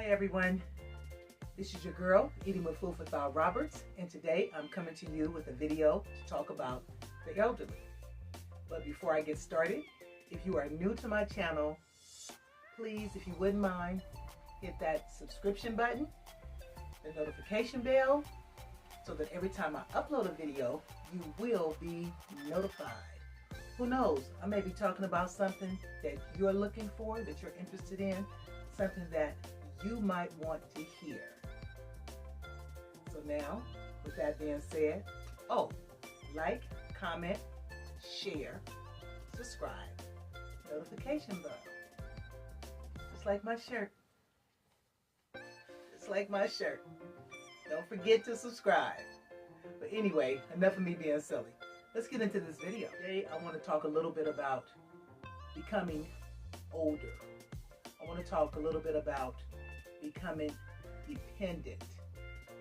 Hi everyone, this is your girl, Eating with Food for Thought Roberts, and today I'm coming to you with a video to talk about the elderly. But before I get started, if you are new to my channel, please, if you wouldn't mind, hit that subscription button, the notification bell, so that every time I upload a video, you will be notified. Who knows, I may be talking about something that you're looking for, that you're interested in, something that you might want to hear. So now, with that being said, like, comment, share, subscribe, notification bell. Just like my shirt. Just like my shirt. Don't forget to subscribe. But anyway, enough of me being silly. Let's get into this video. Today, I want to talk a little bit about becoming older. I want to talk a little bit about becoming dependent.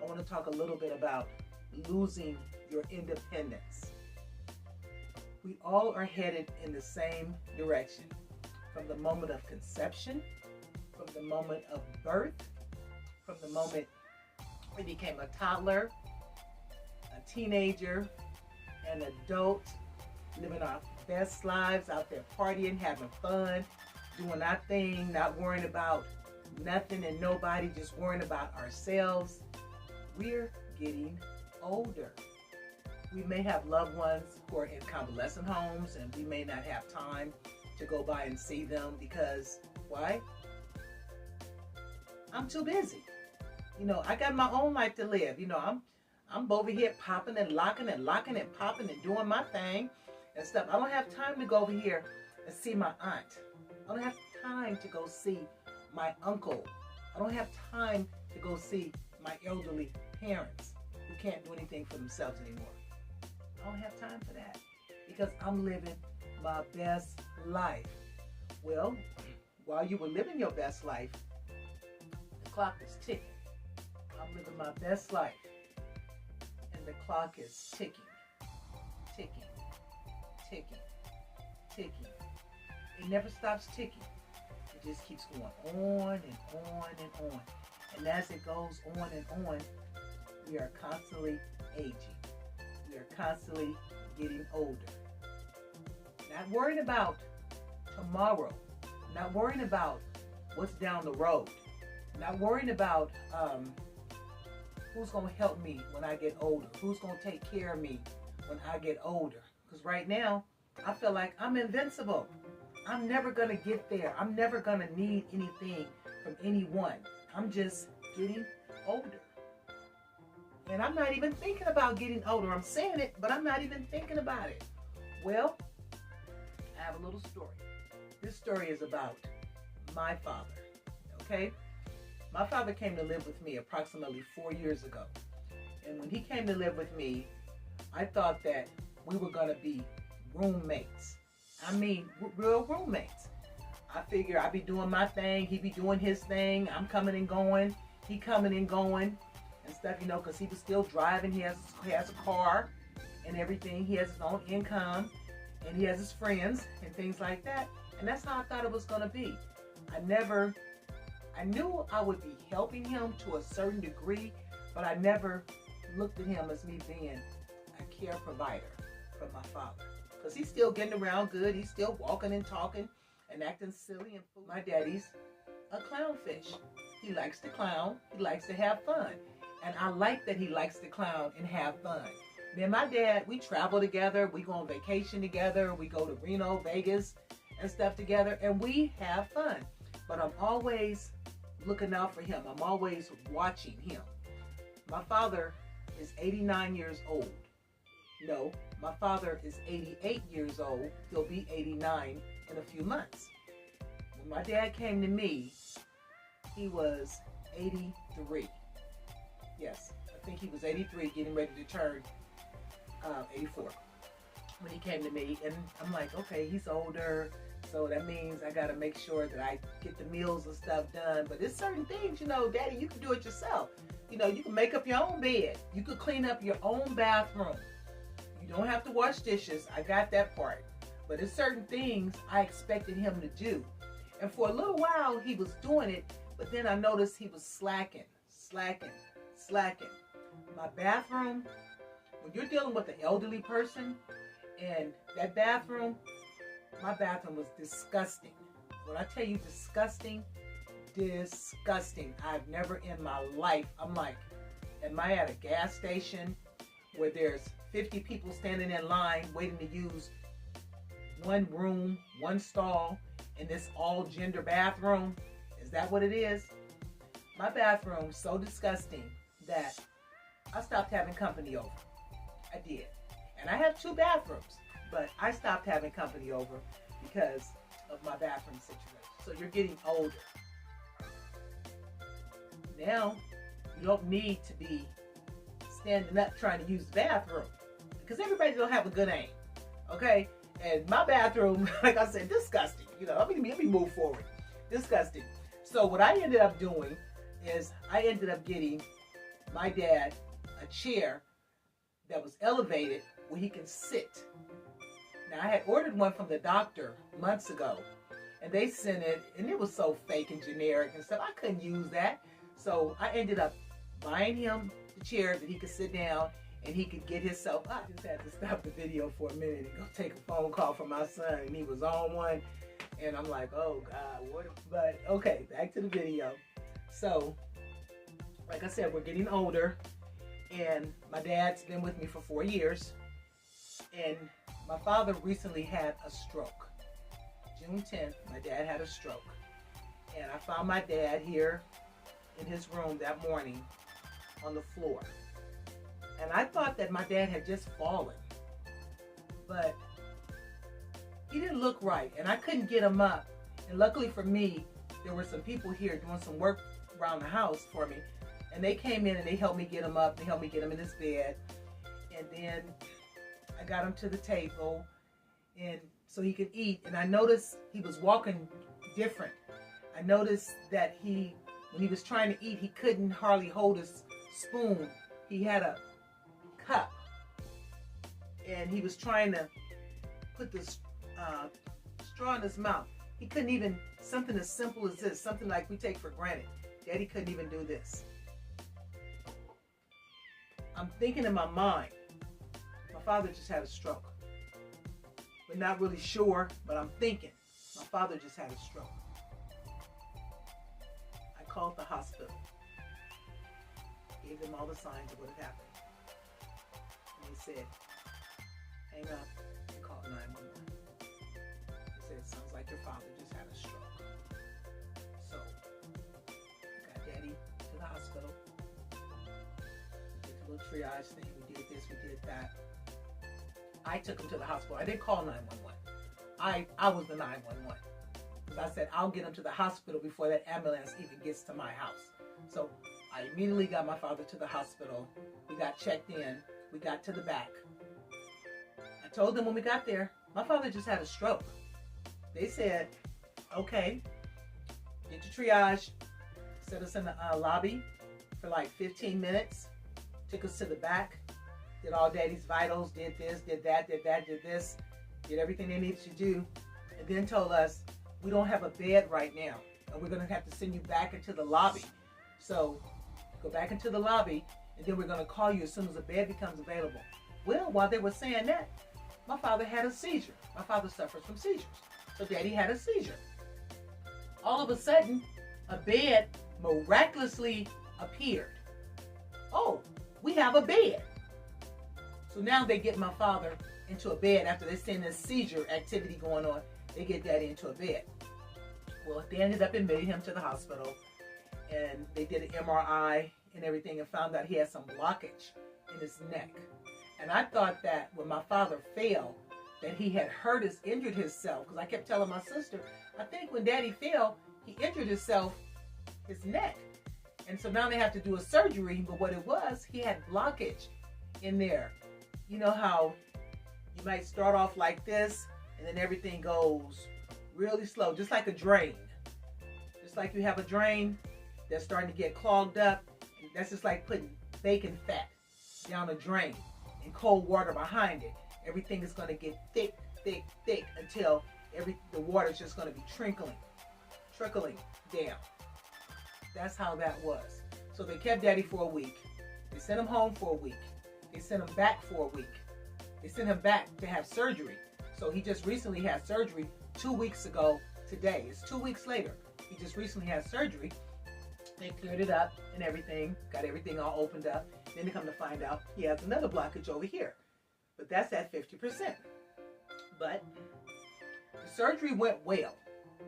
I want to talk a little bit about losing your independence. We all are headed in the same direction. From the moment of conception, from the moment of birth, from the moment we became a toddler, a teenager, an adult, living our best lives, out there partying, having fun, doing our thing, not worrying about nothing and nobody, just worrying about ourselves. We're getting older. We may have loved ones who are in convalescent homes, and we may not have time to go by and see them because, why? I'm too busy. You know, I got my own life to live. You know, I'm over here popping and locking and popping and doing my thing and stuff. I don't have time to go over here and see my aunt. I don't have time to go see my uncle. I don't have time to go see my elderly parents who can't do anything for themselves anymore. I don't have time for that because I'm living my best life. Well, while you were living your best life, the clock is ticking. I'm living my best life, and the clock is ticking, ticking, ticking, ticking. It never stops ticking. It just keeps going on and on and on. And as it goes on and on, we are constantly aging. We are constantly getting older. Not worrying about tomorrow. Not worrying about what's down the road. Not worrying about who's going to help me when I get older. Who's going to take care of me when I get older. Because right now, I feel like I'm invincible. I'm never going to get there. I'm never going to need anything from anyone. I'm just getting older. And I'm not even thinking about getting older. I'm saying it, but I'm not even thinking about it. Well, I have a little story. This story is about my father, okay? My father came to live with me approximately 4 years ago. And when he came to live with me, I thought that we were going to be roommates. I mean, real roommates. I figure I'd be doing my thing, he'd be doing his thing, I'm coming and going, he coming and going and stuff, you know, because he was still driving, he has a car and everything, he has his own income, and he has his friends and things like that, and that's how I thought it was going to be. I knew I would be helping him to a certain degree, but I never looked at him as me being a care provider for my father. Because he's still getting around good. He's still walking and talking and acting silly and foolish. My daddy's a clownfish. He likes to clown. He likes to have fun. And I like that he likes to clown and have fun. Me and my dad, we travel together. We go on vacation together. We go to Reno, Vegas and stuff together. And we have fun. But I'm always looking out for him. I'm always watching him. My father is 89 years old. No, my father is 88 years old. He'll be 89 in a few months. When my dad came to me, he was 83. Yes, I think he was 83, getting ready to turn 84 when he came to me. And I'm like, okay, he's older, so that means I got to make sure that I get the meals and stuff done. But there's certain things, you know, Daddy, you can do it yourself. You know, you can make up your own bed. You could clean up your own bathroom. You don't have to wash dishes. I got that part. But there's certain things I expected him to do. And for a little while, he was doing it But then I noticed he was slacking. My bathroom, when you're dealing with an elderly person, and that bathroom, my bathroom was disgusting. When I tell you disgusting, I've never in my life, I'm like, am I at a gas station where there's 50 people standing in line waiting to use one room, one stall, in this all gender bathroom? Is that what it is? My bathroom's so disgusting that I stopped having company over. I did. And I have 2 bathrooms, but I stopped having company over because of my bathroom situation. So you're getting older. Now, you don't need to be standing up trying to use the bathroom because everybody don't have a good aim, okay? And my bathroom, like I said, disgusting. You know, let me move forward. Disgusting. So what I ended up doing is I ended up getting my dad a chair that was elevated where he can sit. Now, I had ordered one from the doctor months ago, and they sent it, and it was so fake and generic and stuff. I couldn't use that. So I ended up buying him the chair that he could sit down and he could get himself up. I just had to stop the video for a minute and go take a phone call from my son, and he was on one. And I'm like, oh God, what? But okay, back to the video. So, like I said, we're getting older, and my dad's been with me for 4 years, and my father recently had a stroke. June 10th, my dad had a stroke, and I found my dad here in his room that morning on the floor. And I thought that my dad had just fallen, but he didn't look right, and I couldn't get him up. And luckily for me, there were some people here doing some work around the house for me, and they came in and they helped me get him up. They helped me get him in his bed, and then I got him to the table, and so he could eat. And I noticed he was walking different. I noticed that when he was trying to eat, he couldn't hardly hold his spoon. He had a cup, and he was trying to put this straw in his mouth. He couldn't even, something as simple as this, something like we take for granted. Daddy couldn't even do this. I'm thinking in my mind, my father just had a stroke. But not really sure, but I'm thinking, my father just had a stroke. I called the hospital, gave them all the signs of what had happened. And they said, hang up and call 911. They said, it sounds like your father just had a stroke. So, I got Daddy to the hospital. We did the little triage thing. We did this, we did that. I took him to the hospital. I didn't call 911. I was the 911. Because I said, I'll get him to the hospital before that ambulance even gets to my house. So I immediately got my father to the hospital. We got checked in. We got to the back. I told them when we got there, my father just had a stroke. They said, okay, get your triage, set us in the lobby for like 15 minutes, took us to the back, did all Daddy's vitals, did this, did that, did this, did everything they needed to do, and then told us, we don't have a bed right now, and we're going to have to send you back into the lobby. So go back into the lobby, and then we're going to call you as soon as a bed becomes available. Well, while they were saying that, my father had a seizure. My father suffers from seizures. So Daddy had a seizure. All of a sudden, a bed miraculously appeared. Oh, we have a bed. So now they get my father into a bed after they're seeing this seizure activity going on. They get Daddy into a bed. Well, they ended up admitting him to the hospital, and they did an MRI and everything and found out he had some blockage in his neck. And I thought that when my father fell, that he had injured himself, because I kept telling my sister, I think when Daddy fell, he injured his neck. And so now they have to do a surgery, but what it was, he had blockage in there. You know how you might start off like this, and then everything goes really slow, just like a drain. Just like you have a drain that's starting to get clogged up. That's just like putting bacon fat down a drain and cold water behind it. Everything is going to get thick, thick, thick until the water is just going to be trickling down. That's how that was. So they kept Daddy for a week. They sent him home for a week. They sent him back for a week. They sent him back to have surgery. So he just recently had surgery 2 weeks ago today. It's 2 weeks later. He just recently had surgery. They cleared it up and everything, got everything all opened up. Then they come to find out he has another blockage over here. But that's at 50%. But the surgery went well.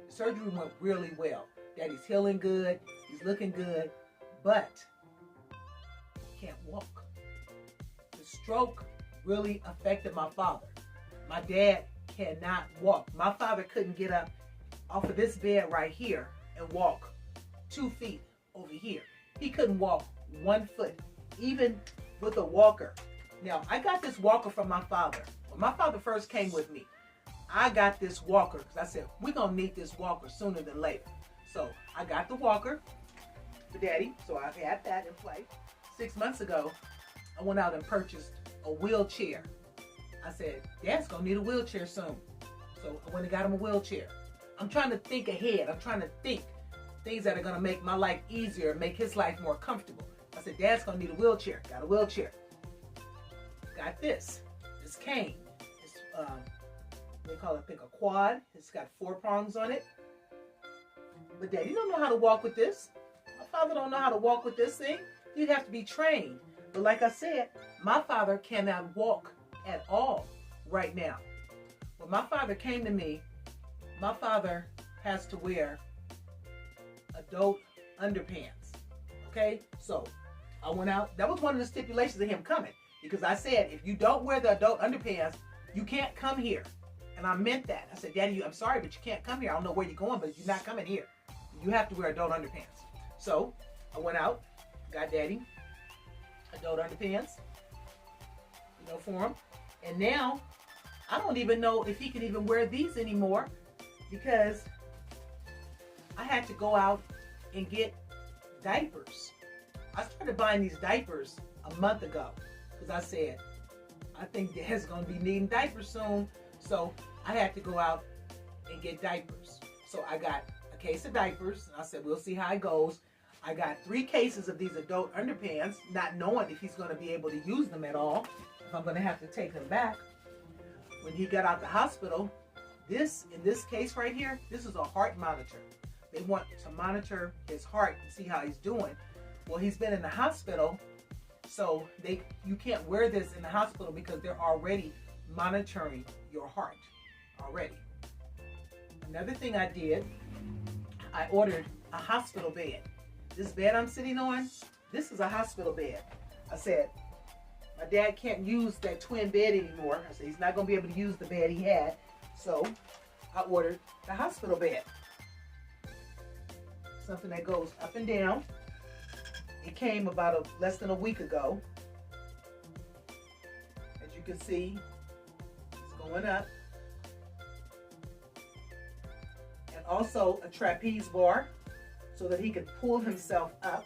The surgery went really well. Daddy's healing good. He's looking good. But he can't walk. The stroke really affected my father. My dad cannot walk. My father couldn't get up off of this bed right here and walk 2 feet over here. He couldn't walk 1 foot, even with a walker. Now, I got this walker from my father. When my father first came with me, I got this walker because I said, we're going to need this walker sooner than later. So I got the walker for Daddy, so I had that in play. 6 months ago, I went out and purchased a wheelchair. I said, Dad's going to need a wheelchair soon. So I went and got him a wheelchair. I'm trying to think ahead. I'm trying to think things that are going to make my life easier, make his life more comfortable. I said, Dad's going to need a wheelchair. Got a wheelchair. Got this cane. It's, they call it, I think, a quad. It's got 4 prongs on it. But Daddy don't know how to walk with this. My father don't know how to walk with this thing. You'd have to be trained. But like I said, my father cannot walk at all right now. When my father came to me, my father has to wear adult underpants. Okay? So I went out. That was one of the stipulations of him coming. Because I said, if you don't wear the adult underpants, you can't come here. And I meant that. I said, Daddy, I'm sorry, but you can't come here. I don't know where you're going, but you're not coming here. You have to wear adult underpants. So I went out, got Daddy adult underpants, for him. And now I don't even know if he can even wear these anymore because I had to go out and get diapers. I started buying these diapers a month ago because I said, I think Dad's going to be needing diapers soon. So I had to go out and get diapers. So I got a case of diapers. And I said, we'll see how it goes. I got 3 cases of these adult underpants, not knowing if he's going to be able to use them at all, if I'm going to have to take them back. When he got out the hospital, in this case right here, this is a heart monitor. They want to monitor his heart and see how he's doing. Well, he's been in the hospital, so you can't wear this in the hospital because they're already monitoring your heart already. Another thing I did, I ordered a hospital bed. This bed I'm sitting on, this is a hospital bed. I said, my dad can't use that twin bed anymore. I said, he's not going to be able to use the bed he had. So I ordered the hospital bed. Something that goes up and down. It came about less than a week ago. As you can see, it's going up. And also a trapeze bar so that he could pull himself up.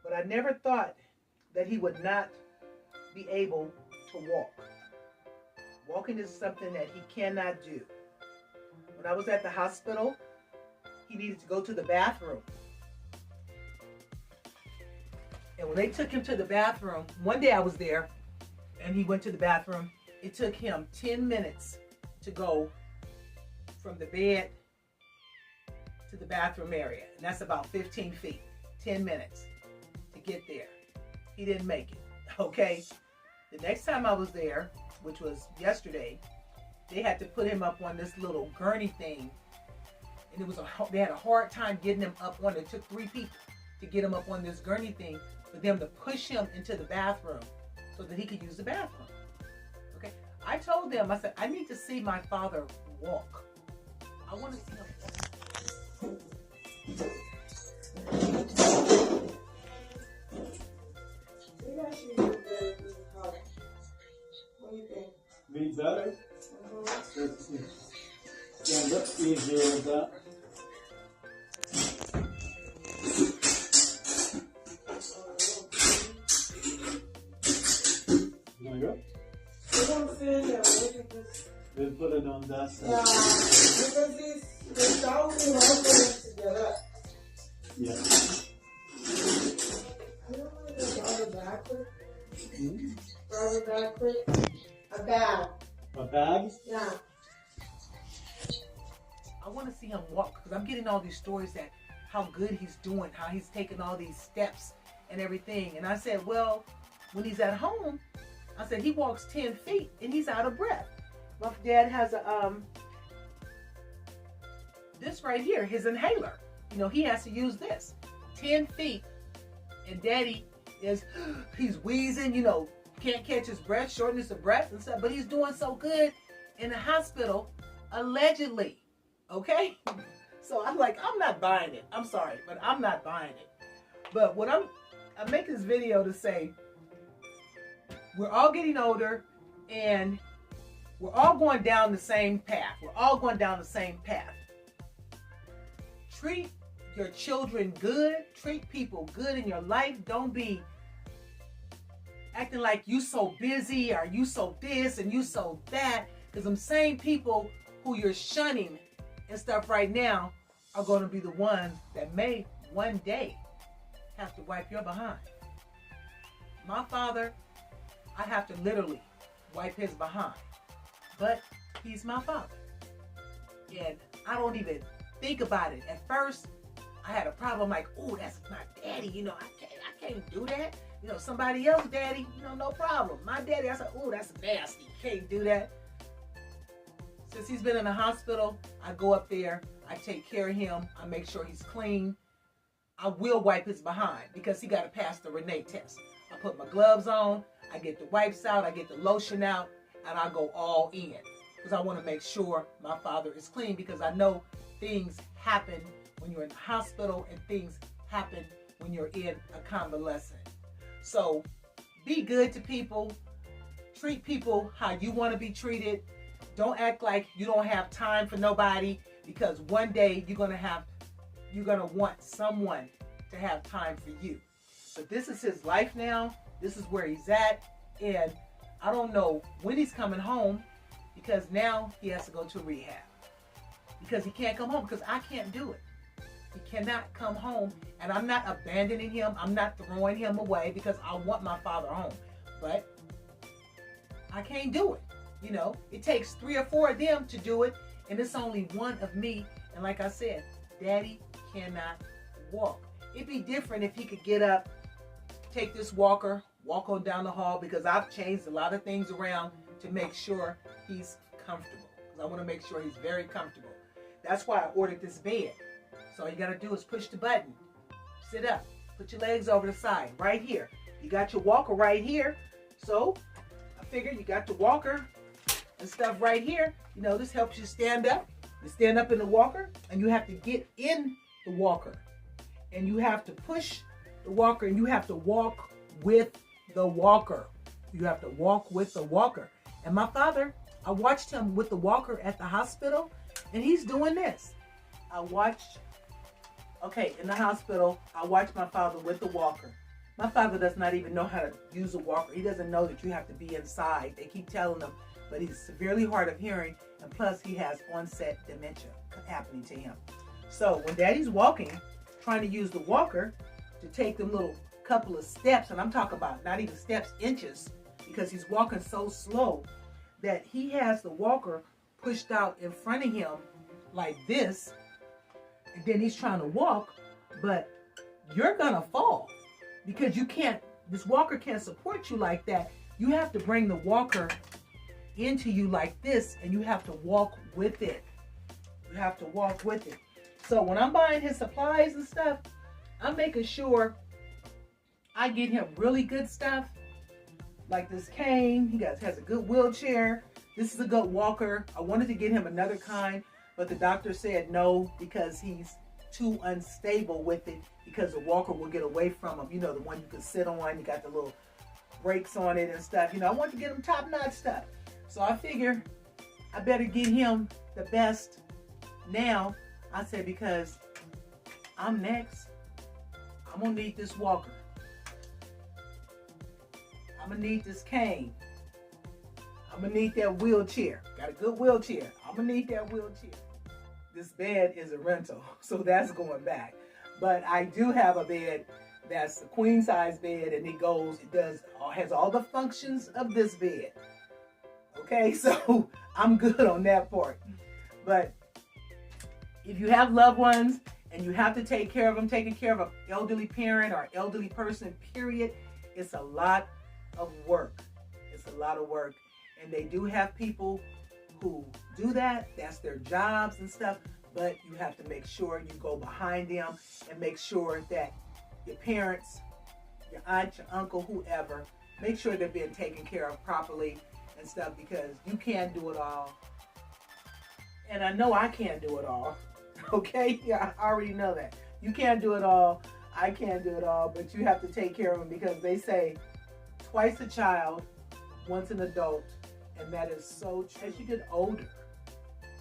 But I never thought that he would not be able to walk. Walking is something that he cannot do. When I was at the hospital, he needed to go to the bathroom. And when they took him to the bathroom, one day I was there and he went to the bathroom. It took him 10 minutes to go from the bed to the bathroom area. And that's about 15 feet. 10 minutes to get there. He didn't make it, okay? The next time I was there, which was yesterday, they had to put him up on this little gurney thing. And they had a hard time getting him up on it. It took 3 people to get him up on this gurney thing for them to push him into the bathroom so that he could use the bathroom. Okay? I told them, I said, I need to see my father walk. I want to see him walk. What do you think? Be better. Stand up easier with that. There you go. You don't feel that. We'll put it on that side. Yeah, because the down and all together. Yeah. I don't want to rubber backward. Hmm? Rubber backward. A bag. A bag? Yeah. I want to see him walk because I'm getting all these stories that how good he's doing, how he's taking all these steps and everything. And I said, well, when he's at home, I said he walks 10 feet and he's out of breath. My dad has a this right here, his inhaler. You know, he has to use this 10 feet, and Daddy he's wheezing, you know, can't catch his breath, shortness of breath and stuff, but he's doing so good in the hospital, allegedly. Okay? So I'm like, I'm not buying it. I'm sorry, but I'm not buying it. But what I'm making this video to say, we're all getting older and we're all going down the same path. We're all going down the same path. Treat your children good. Treat people good in your life. Don't be acting like you so busy or you so this and you so that. Because them same people who you're shunning and stuff right now are going to be the ones that may one day have to wipe your behind. My father, I have to literally wipe his behind. But he's my father. And I don't even think about it. At first, I had a problem like, oh, that's my daddy. You know, I can't do that. You know, somebody else daddy, you know, no problem. My daddy, I said, oh, that's nasty. Can't do that. Since he's been in the hospital, I go up there. I take care of him. I make sure he's clean. I will wipe his behind because he got to pass the Renee test. I put my gloves on. I get the wipes out. I get the lotion out. And I go all in because I want to make sure my father is clean because I know things happen when you're in the hospital and things happen when you're in a convalescent. So be good to people. Treat people how you want to be treated. Don't act like you don't have time for nobody because one day you're going to want someone to have time for you. But this is his life now. This is where he's at. And I don't know when he's coming home because now he has to go to rehab because he can't come home because I can't do it. He cannot come home and I'm not abandoning him. I'm not throwing him away because I want my father home, but I can't do it. You know, it takes 3 or 4 of them to do it and it's only one of me. And like I said, Daddy cannot walk. It'd be different if he could get up, take this walker, walk on down the hall because I've changed a lot of things around to make sure he's comfortable. Because I want to make sure he's very comfortable. That's why I ordered this bed. So all you got to do is push the button. Sit up. Put your legs over the side. Right here. You got your walker right here. So I figured you got the walker and stuff right here. You know, this helps you stand up. You stand up in the walker and you have to get in the walker. And you have to push the walker and you have to walk with the walker. You have to walk with the walker. And my father, I watched him with the walker at the hospital and he's doing this. In the hospital, I watched my father with the walker. My father does not even know how to use a walker. He doesn't know that you have to be inside. They keep telling him, but he's severely hard of hearing and plus he has onset dementia happening to him. So when Daddy's walking, trying to use the walker to take them little couple of steps, and I'm talking about not even steps, inches, because he's walking so slow that he has the walker pushed out in front of him like this, and then he's trying to walk, but you're gonna fall because this walker can't support you like that. You have to bring the walker into you like this and you have to walk with it. You have to walk with it. So when I'm buying his supplies and stuff, I'm making sure I get him really good stuff, like this cane. He has a good wheelchair. This is a good walker. I wanted to get him another kind, but the doctor said no because he's too unstable with it because the walker will get away from him. You know, the one you can sit on, you got the little brakes on it and stuff. You know, I want to get him top-notch stuff. So I figure I better get him the best now. I said because I'm next. I'm going to need this walker. I'm going to need this cane. I'm going to need that wheelchair. Got a good wheelchair. I'm going to need that wheelchair. This bed is a rental, so that's going back. But I do have a bed that's a queen size bed, and has all the functions of this bed. Okay, so I'm good on that part. But if you have loved ones and you have to take care of them, taking care of an elderly parent or elderly person, period, it's a lot of work. It's a lot of work. And they do have people who do that. That's their jobs and stuff. But you have to make sure you go behind them and make sure that your parents, your aunt, your uncle, whoever, make sure they're being taken care of properly and stuff, because you can't do it all. And I know I can't do it all. Okay? Yeah, I already know that. You can't do it all. I can't do it all. But you have to take care of them, because they say twice a child, once an adult. And that is so true. As you get older,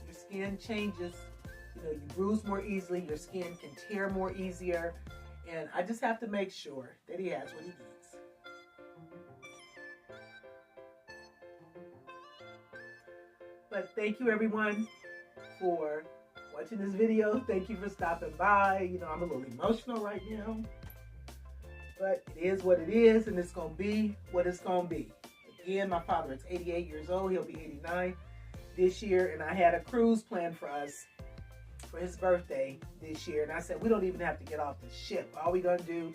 your skin changes. You know, you bruise more easily. Your skin can tear more easier. And I just have to make sure that he has what he needs. But thank you, everyone, for watching this video. Thank you for stopping by. You know, I'm a little emotional right now. But it is what it is, and it's going to be what it's going to be. Again, my father is 88 years old. He'll be 89 this year. And I had a cruise planned for us for his birthday this year. And I said, we don't even have to get off the ship. All we're going to do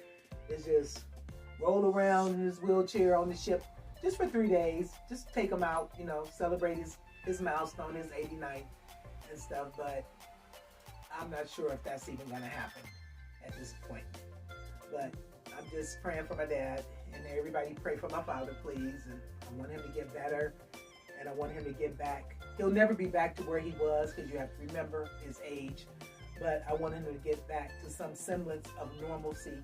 is just roll around in his wheelchair on the ship just for 3 days. Just take him out, you know, celebrate his milestone, his 89 and stuff. But I'm not sure if that's even going to happen at this point. But I'm just praying for my dad, and everybody pray for my father, please. And I want him to get better, and I want him to get back. He'll never be back to where he was, because you have to remember his age. But I want him to get back to some semblance of normalcy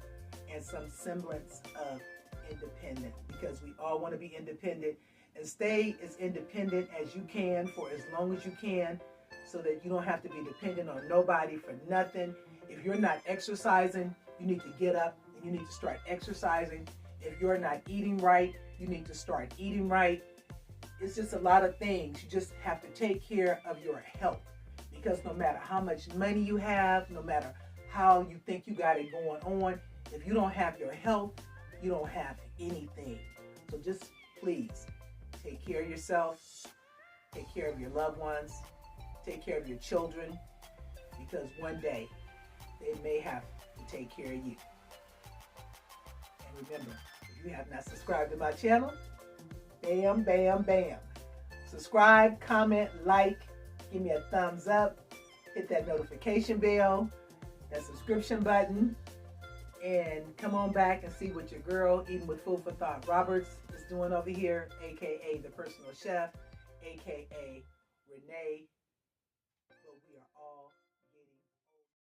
and some semblance of independence, because we all want to be independent, and stay as independent as you can for as long as you can, so that you don't have to be dependent on nobody for nothing. If you're not exercising, you need to get up and you need to start exercising. If you're not eating right, you need to start eating right. It's just a lot of things. You just have to take care of your health, because no matter how much money you have, no matter how you think you got it going on, if you don't have your health, you don't have anything. So just please take care of yourself, take care of your loved ones, take care of your children, because one day they may have to take care of you. And remember, if you have not subscribed to my channel, bam, bam, bam. Subscribe, comment, like, give me a thumbs up, hit that notification bell, that subscription button, and come on back and see what your girl, Eating with Food for Thought Roberts, is doing over here, aka the personal chef, aka Renee